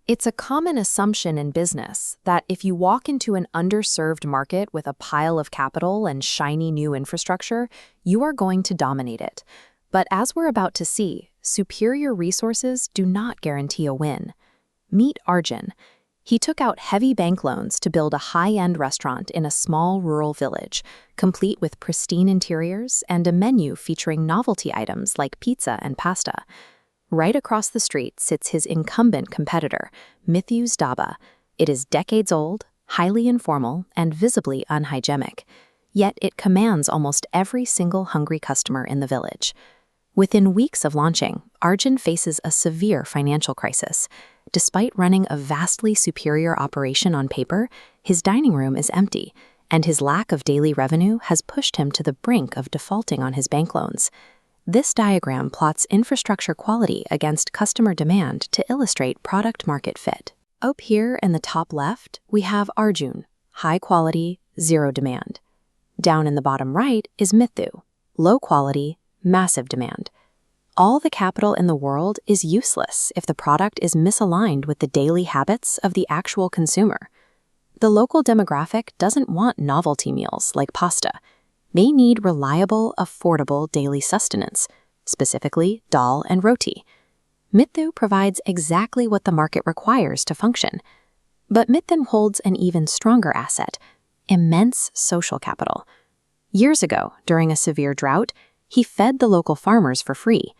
It's a common assumption in business that if you walk into an underserved market with a pile of capital and shiny new infrastructure, you are going to dominate it. But as we're about to see, superior resources do not guarantee a win. Meet Arjun. He took out heavy bank loans to build a high-end restaurant in a small rural village, complete with pristine interiors and a menu featuring novelty items like pizza and pasta. Right across the street sits his incumbent competitor, Mithu's Dhaba. It is decades old, highly informal, and visibly unhygienic. Yet it commands almost every single hungry customer in the village. Within weeks of launching, Arjun faces a severe financial crisis. Despite running a vastly superior operation on paper, his dining room is empty, and his lack of daily revenue has pushed him to the brink of defaulting on his bank loans. This diagram plots infrastructure quality against customer demand to illustrate product-market fit. Up here in the top left, we have Arjun, high quality, zero demand. Down in the bottom right is Mithu, low quality, massive demand. All the capital in the world is useless if the product is misaligned with the daily habits of the actual consumer. The local demographic doesn't want novelty meals like pasta. They need reliable, affordable daily sustenance, specifically dal and roti. Mithu provides exactly what the market requires to function. But Mithu holds an even stronger asset, immense social capital. Years ago, during a severe drought, he fed the local farmers for free.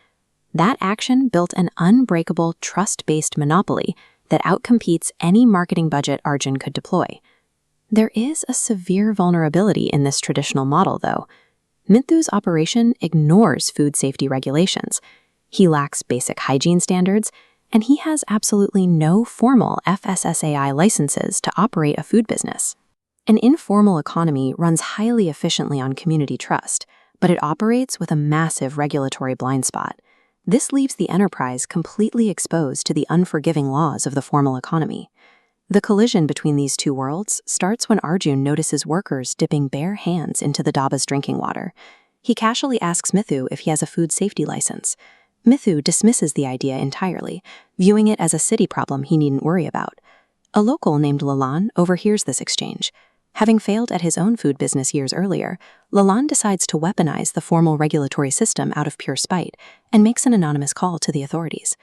That action built an unbreakable, trust-based monopoly that outcompetes any marketing budget Arjun could deploy. There is a severe vulnerability in this traditional model, though. Mithu's operation ignores food safety regulations. He lacks basic hygiene standards, and he has absolutely no formal FSSAI licenses to operate a food business. An informal economy runs highly efficiently on community trust, but it operates with a massive regulatory blind spot. This leaves the enterprise completely exposed to the unforgiving laws of the formal economy. The collision between these two worlds starts when Arjun notices workers dipping bare hands into the Dhaba's drinking water. He casually asks Mithu if he has a food safety license. Mithu dismisses the idea entirely, viewing it as a city problem he needn't worry about. A local named Lalan overhears this exchange. Having failed at his own food business years earlier, Lalan decides to weaponize the formal regulatory system out of pure spite and makes an anonymous call to the authorities.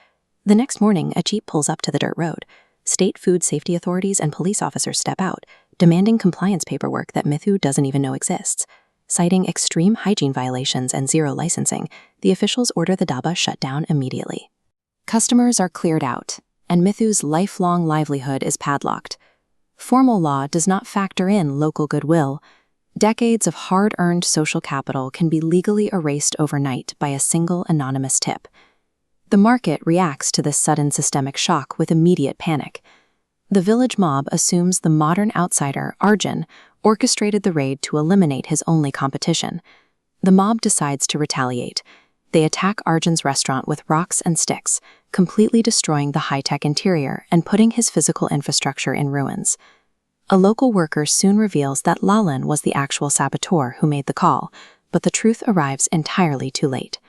The next morning, a jeep pulls up to the dirt road. State food safety authorities and police officers step out, demanding compliance paperwork that Mithu doesn't even know exists. Citing extreme hygiene violations and zero licensing, the officials order the dhaba shut down immediately. Customers are cleared out, and Mithu's lifelong livelihood is padlocked. Formal law does not factor in local goodwill. Decades of hard-earned social capital can be legally erased overnight by a single anonymous tip. The market reacts to this sudden systemic shock with immediate panic. The village mob assumes the modern outsider, Arjun, orchestrated the raid to eliminate his only competition. The mob decides to retaliate. They attack Arjun's restaurant with rocks and sticks, completely destroying the high-tech interior and putting his physical infrastructure in ruins. A local worker soon reveals that Lalan was the actual saboteur who made the call, but the truth arrives entirely too late.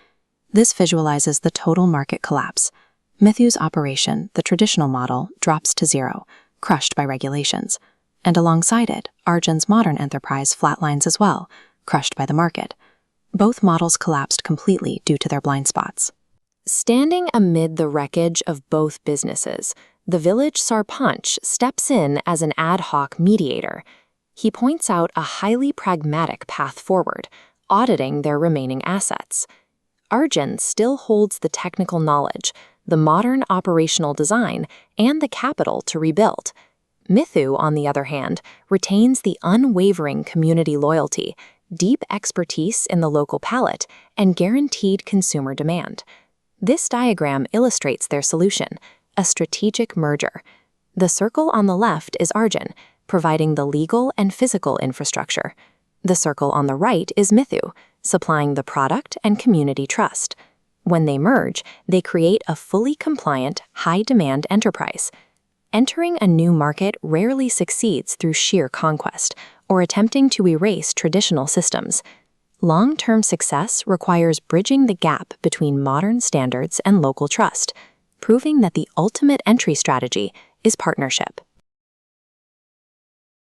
This visualizes the total market collapse. Mithu's operation, the traditional model, drops to zero, crushed by regulations. And alongside it, Arjun's modern enterprise flatlines as well, crushed by the market. Both models collapsed completely due to their blind spots. Standing amid the wreckage of both businesses, the village sarpanch steps in as an ad hoc mediator. He points out a highly pragmatic path forward, auditing their remaining assets. Arjun still holds the technical knowledge, the modern operational design, and the capital to rebuild. Mithu, on the other hand, retains the unwavering community loyalty, deep expertise in the local palate, and guaranteed consumer demand. This diagram illustrates their solution, a strategic merger. The circle on the left is Arjun, providing the legal and physical infrastructure. The circle on the right is Mithu, supplying the product and community trust. When they merge, they create a fully compliant, high-demand enterprise. Entering a new market rarely succeeds through sheer conquest or attempting to erase traditional systems. Long-term success requires bridging the gap between modern standards and local trust. proving that the ultimate entry strategy is partnership.